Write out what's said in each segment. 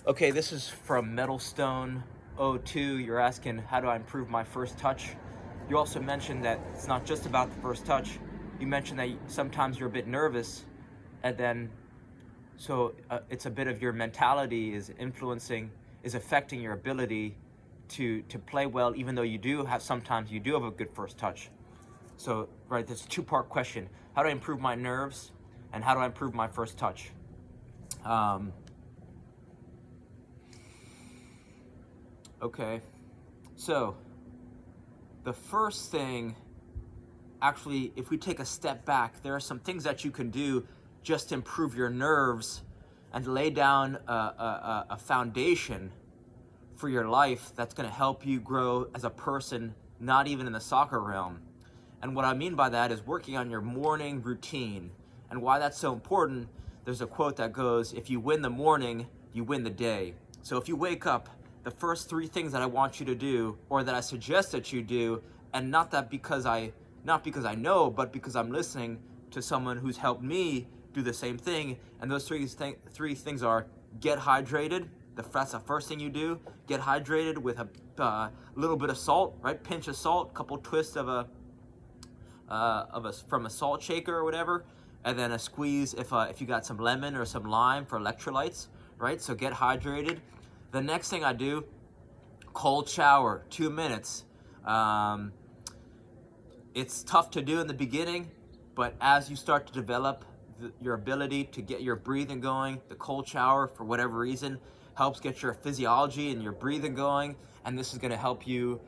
Okay, this is from Metalstone02. You're asking, how do I improve my first touch? You also mentioned that it's not just about the first touch. You mentioned that sometimes you're a bit nervous, and then it's a bit of your mentality is affecting your ability to play well, even though sometimes you do have a good first touch. So, right, this two-part question. How do I improve my nerves, and how do I improve my first touch? Okay, so the first thing, actually, if we take a step back, there are some things that you can do just to improve your nerves and lay down a foundation for your life that's going to help you grow as a person, not even in the soccer realm. And what I mean by that is working on your morning routine. And why that's so important, there's a quote that goes, if you win the morning, you win the day. So if you wake up, the first three things that I want you to do, or that I suggest that you do, and not because I know, but because I'm listening to someone who's helped me do the same thing. And those three things are: get hydrated. That's the first thing you do. Get hydrated with a little bit of salt, right? Pinch of salt, couple twists from a salt shaker or whatever, and then a squeeze if you got some lemon or some lime for electrolytes, right? So get hydrated. The next thing I do, cold shower, 2 minutes. It's tough to do in the beginning, but as you start to develop your ability to get your breathing going, the cold shower, for whatever reason, helps get your physiology and your breathing going, and this is going to help you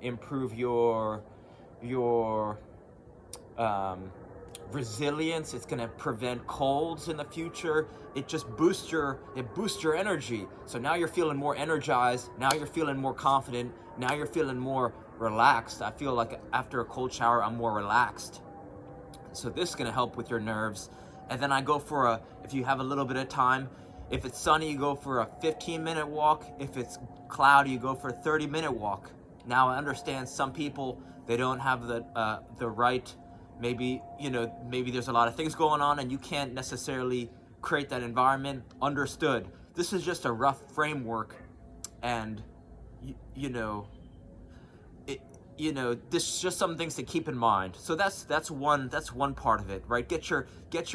improve your resilience. It's going to prevent colds in the future. It just boosts your energy. So now you're feeling more energized. Now you're feeling more confident. Now you're feeling more relaxed. I feel like after a cold shower, I'm more relaxed. So this is going to help with your nerves. And then I go for if you have a little bit of time, if it's sunny, you go for a 15-minute walk. If it's cloudy, you go for a 30-minute walk. Now I understand some people, they don't have the right, maybe there's a lot of things going on and you can't necessarily create that environment. Understood. This is just a rough framework, and this is just some things to keep in mind. So that's one part of it, right? Get your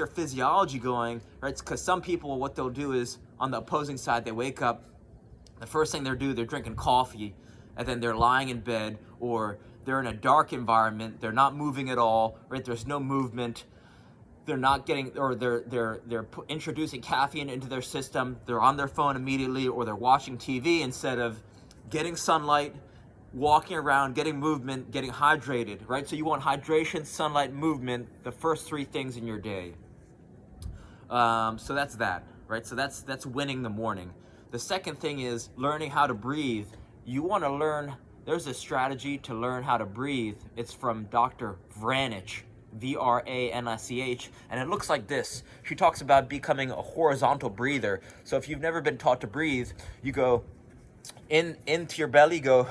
physiology going, right? Because some people, what they'll do is, on the opposing side, they wake up, the first thing they're drinking coffee, and then they're lying in bed, or they're in a dark environment, they're not moving at all, right? There's no movement. They're not getting, or they're introducing caffeine into their system. They're on their phone immediately, or they're watching TV instead of getting sunlight, walking around, getting movement, getting hydrated, right? So you want hydration, sunlight, movement, the first three things in your day. So that's that, right? So that's winning the morning. The second thing is learning how to breathe. You want to learn, there's a strategy to learn how to breathe. It's from Dr. Vranich, V-R-A-N-I-C-H, and it looks like this. She talks about becoming a horizontal breather. So if you've never been taught to breathe, you go into your belly, go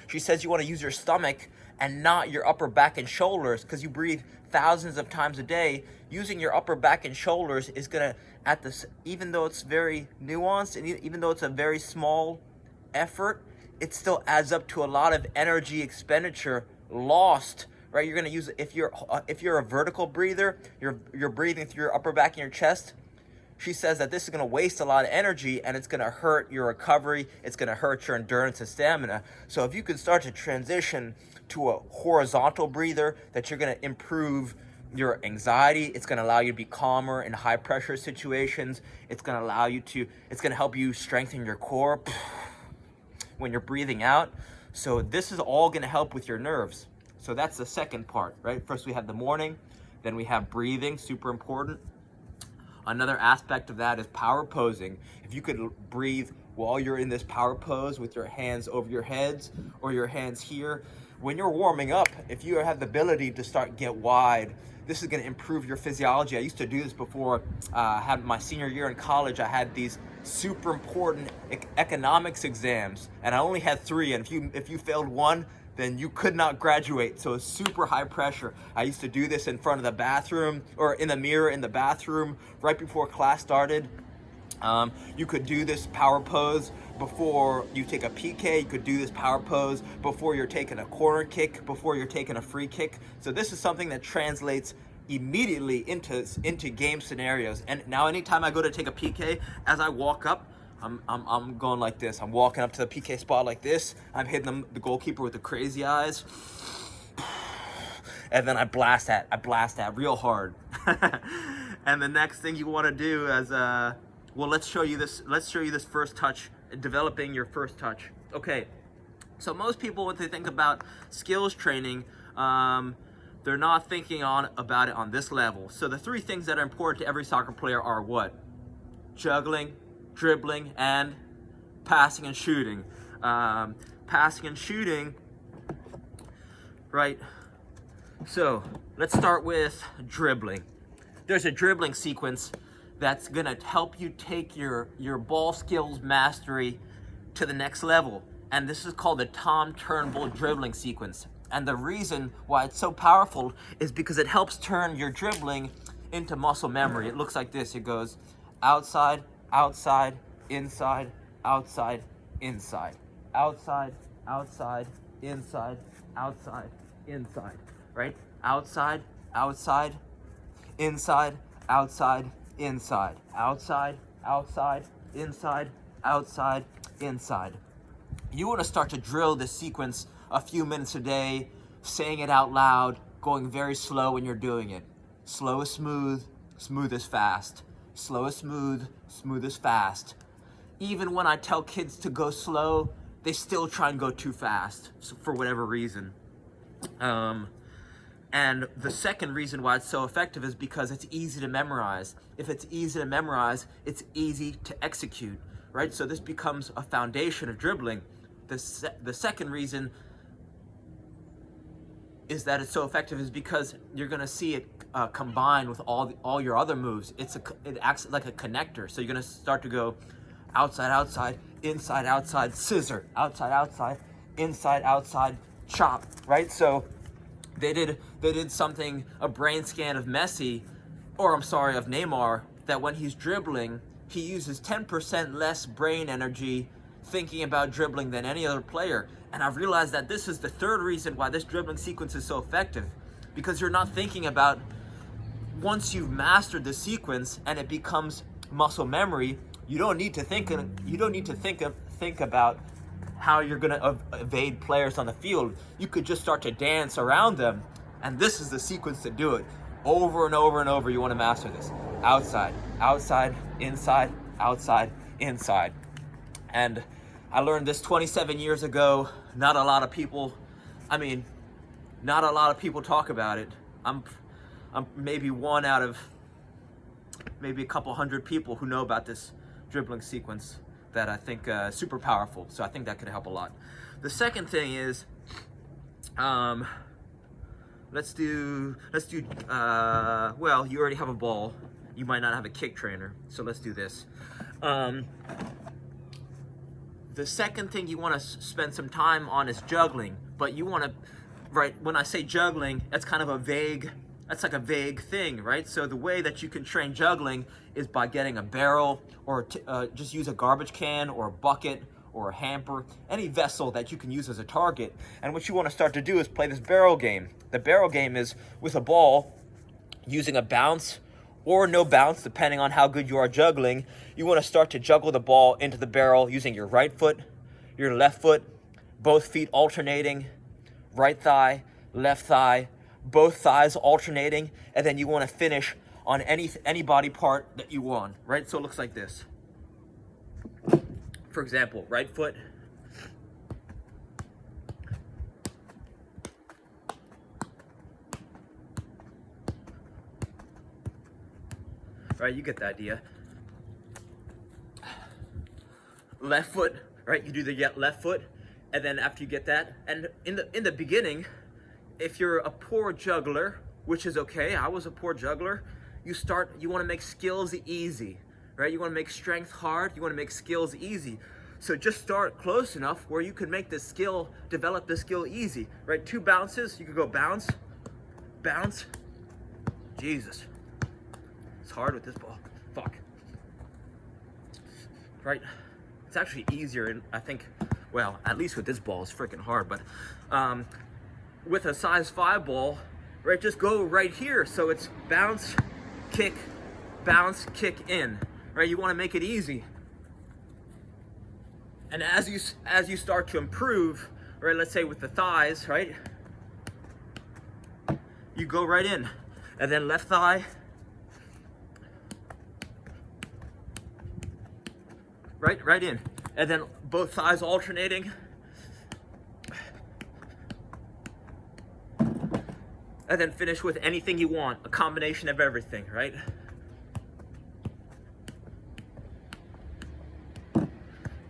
She says you want to use your stomach and not your upper back and shoulders, because you breathe thousands of times a day. Using your upper back and shoulders is going to, even though it's very nuanced and even though it's a very small effort, it still adds up to a lot of energy expenditure lost, right? You're going to use, if you're a vertical breather, you're breathing through your upper back and your chest. She says that this is going to waste a lot of energy, and it's going to hurt your recovery. It's going to hurt your endurance and stamina. So if you can start to transition to a horizontal breather, that you're going to improve your anxiety. It's going to allow you to be calmer in high pressure situations. It's going to help you strengthen your core when you're breathing out. So this is all going to help with your nerves. So that's the second part, right? First we have the morning, then we have breathing, super important. Another aspect of that is power posing. If you could breathe while you're in this power pose with your hands over your heads or your hands here, when you're warming up, if you have the ability to get wide, this is going to improve your physiology. I used to do this before I had my senior year in college. I had these super important economics exams, and I only had 3. And if you failed one, then you could not graduate. So it's super high pressure. I used to do this in front of the bathroom, or in the mirror in the bathroom right before class started. You could do this power pose before you take a PK. You could do this power pose before you're taking a corner kick, before you're taking a free kick. So this is something that translates immediately into game scenarios. And now anytime I go to take a PK, as I walk up, I'm going like this. I'm walking up to the PK spot like this. I'm hitting the goalkeeper with the crazy eyes. And then I blast that real hard. And the next thing you want to do is, well, let's show you this first touch, developing your first touch. Okay, so most people, when they think about skills training, they're not thinking about it on this level. So the three things that are important to every soccer player are what? Juggling, dribbling, and passing and shooting. Passing and shooting, right? So let's start with dribbling. There's a dribbling sequence that's gonna help you take your ball skills mastery to the next level. And this is called the Tom Turnbull dribbling sequence. And the reason why it's so powerful is because it helps turn your dribbling into muscle memory. It looks like this. It goes outside, outside, inside, outside, inside, outside, outside, inside, outside, inside, right? Outside, outside, inside, outside, inside, outside, outside, inside, outside, inside. You want to start to drill this sequence a few minutes a day, saying it out loud, going very slow when you're doing it. Slow is smooth, smooth is fast. Slow is smooth, smooth is fast. Even when I tell kids to go slow, they still try and go too fast for whatever reason. And the second reason why it's so effective is because it's easy to memorize. If it's easy to memorize, it's easy to execute, right? So this becomes a foundation of dribbling. The second reason is that it's so effective is because you're gonna see it combined with all your other moves. It acts like a connector. So you're gonna start to go outside, outside, inside, outside, scissor, outside, outside, inside, outside, chop, right? So they did something, a brain scan of Messi, or I'm sorry, of Neymar, that when he's dribbling, he uses 10% less brain energy thinking about dribbling than any other player. And I've realized that this is the third reason why this dribbling sequence is so effective, because you're not thinking about, once you've mastered the sequence and it becomes muscle memory, you don't need to think about how you're gonna evade players on the field. You could just start to dance around them, and this is the sequence to do it. Over and over and over, you wanna master this. Outside, outside, inside, outside, inside. And I learned this 27 years ago. Not a lot of people talk about it. I'm maybe one out of maybe a couple hundred people who know about this dribbling sequence that I think super powerful. So I think that could help a lot. The second thing is, let's do. Well, you already have a ball. You might not have a kick trainer, so let's do this. The second thing you want to spend some time on is juggling, but you want to, right? When I say juggling, that's kind of a vague. That's like a vague thing, right? So the way that you can train juggling is by getting a barrel, or just use a garbage can or a bucket or a hamper, any vessel that you can use as a target. And what you want to start to do is play this barrel game. The barrel game is with a ball, using a bounce or no bounce, depending on how good you are juggling. You want to start to juggle the ball into the barrel using your right foot, your left foot, both feet alternating, right thigh, left thigh, both thighs alternating, and then you want to finish on any body part that you want, right? So it looks like this. For example, right foot, right, you get the idea. Left foot, right, you do the left foot, and then after you get that, and in the beginning, if you're a poor juggler, which is okay, I was a poor juggler, you want to make skills easy, right? You want to make strength hard, you want to make skills easy. So just start close enough where you can make this skill, develop this skill easy, right? 2 bounces, you could go bounce, bounce. Jesus, it's hard with this ball. Fuck. Right? It's actually easier, and I think, well, at least with this ball, it's freaking hard. But with a size 5 ball, right, just go right here. So it's bounce, kick in, right? You want to make it easy. And as you start to improve, right, let's say with the thighs, right, you go right in, and then left thigh, right in, and then both thighs alternating, and then finish with anything you want, a combination of everything, right?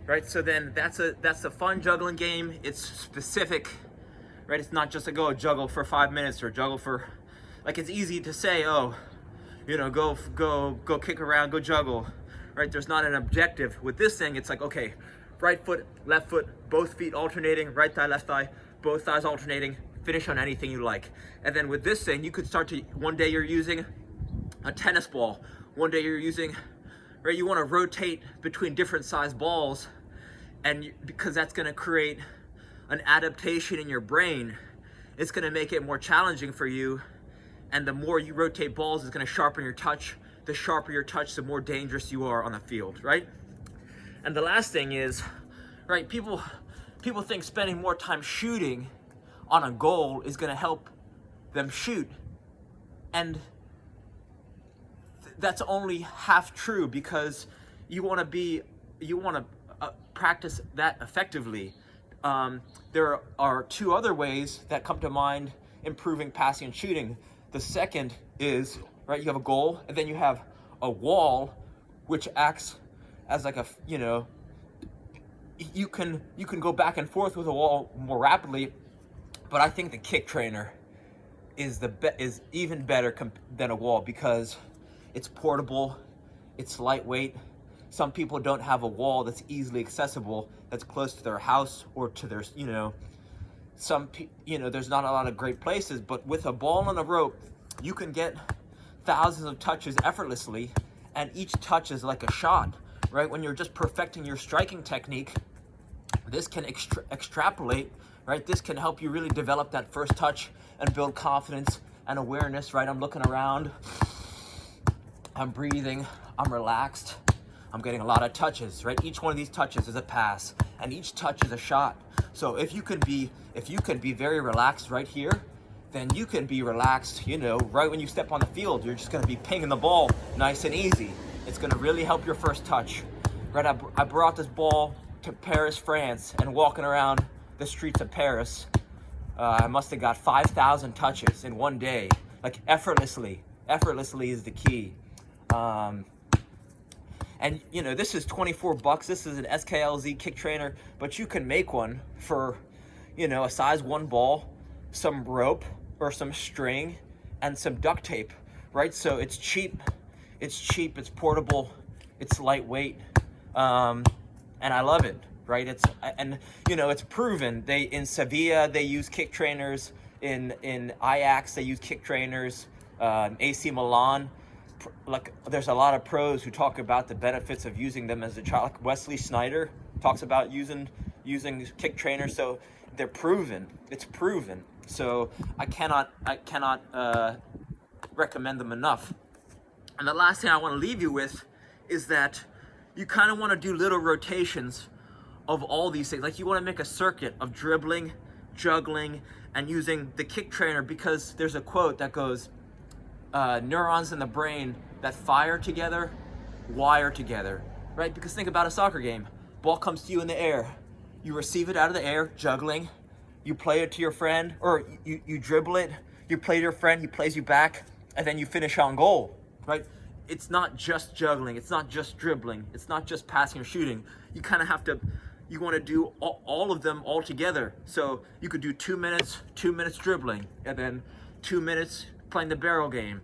Right, so then that's a fun juggling game. It's specific, right? It's not just a go juggle for 5 minutes or juggle for, like, it's easy to say, oh, you know, go kick around, go juggle, right? There's not an objective. With this thing, it's like, okay, right foot, left foot, both feet alternating, right thigh, left thigh, both thighs alternating, finish on anything you like. And then with this thing, you could start to, one day you're using a tennis ball, one day you're using, right, you want to rotate between different size balls, and because that's going to create an adaptation in your brain, it's going to make it more challenging for you. And the more you rotate balls, it's going to sharpen your touch. The sharper your touch, the more dangerous you are on the field, right? And the last thing is, right, people think spending more time shooting on a goal is going to help them shoot. And that's only half true, because you want to practice that effectively. There are 2 other ways that come to mind improving passing and shooting. The second is, right, you have a goal, and then you have a wall, which acts as like a, you know, you can go back and forth with a wall more rapidly. But I think the kick trainer is even better than a wall, because it's portable, it's lightweight. Some people don't have a wall that's easily accessible, that's close to their house or to their, you know, there's not a lot of great places. But with a ball and a rope, you can get thousands of touches effortlessly, and each touch is like a shot, right? When you're just perfecting your striking technique, this can extrapolate, right? This can help you really develop that first touch and build confidence and awareness, right? I'm looking around, I'm breathing, I'm relaxed, I'm getting a lot of touches, right? Each one of these touches is a pass, and each touch is a shot. So if you can be very relaxed right here, then you can be relaxed, you know, right when you step on the field. You're just going to be pinging the ball nice and easy. It's going to really help your first touch, right? I brought this ball to Paris, France, and walking around the streets of Paris, I must have got 5,000 touches in one day, like effortlessly. Effortlessly is the key. And you know, this is $24. This is an SKLZ kick trainer, but you can make one for, you know, a size 1 ball, some rope or some string, and some duct tape, right? So it's cheap, it's portable, it's lightweight, and I love it, right? And you know, it's proven. In Sevilla they use kick trainers, in Ajax they use kick trainers, AC Milan. Like, there's a lot of pros who talk about the benefits of using them as a child. Like Wesley Sneijder talks about using kick trainers. So they're proven. It's proven. So I cannot recommend them enough. And the last thing I want to leave you with is that you kind of want to do little rotations of all these things. Like, you want to make a circuit of dribbling, juggling, and using the kick trainer, because there's a quote that goes, neurons in the brain that fire together, wire together, right? Because think about a soccer game. Ball comes to you in the air. You receive it out of the air, juggling. You play it to your friend, or you dribble it. You play to your friend, he plays you back, and then you finish on goal, right? It's not just juggling. It's not just dribbling. It's not just passing or shooting. You kind of have to, you want to do all of them all together. So you could do 2 minutes dribbling, and then 2 minutes playing the barrel game,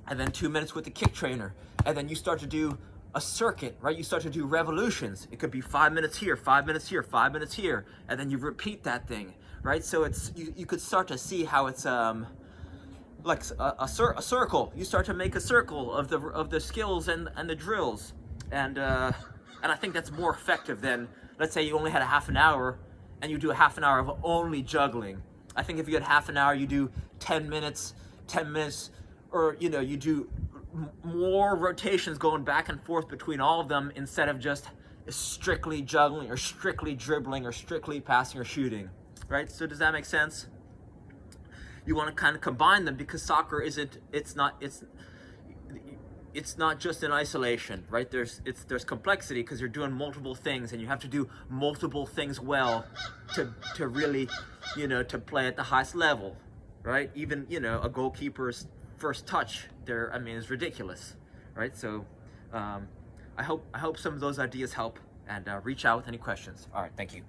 and then 2 minutes with the kick trainer, and then you start to do a circuit, right? You start to do revolutions. It could be 5 minutes here, 5 minutes here, 5 minutes here, and then you repeat that thing, right? So it's you could start to see how it's like a circle. You start to make a circle of the skills and the drills, and I think that's more effective than, let's say you only had a half an hour and you do a half an hour of only juggling. I think if you had half an hour, you do 10 minutes, or you know, you do more rotations going back and forth between all of them instead of just strictly juggling or strictly dribbling or strictly passing or shooting, right? So does that make sense? You want to kind of combine them, because soccer it's not just in isolation, right? There's complexity, because you're doing multiple things and you have to do multiple things well to really, you know, to play at the highest level, right? Even, you know, a goalkeeper's first touch there, I mean, is ridiculous, right? So I hope some of those ideas help, and reach out with any questions. All right, thank you.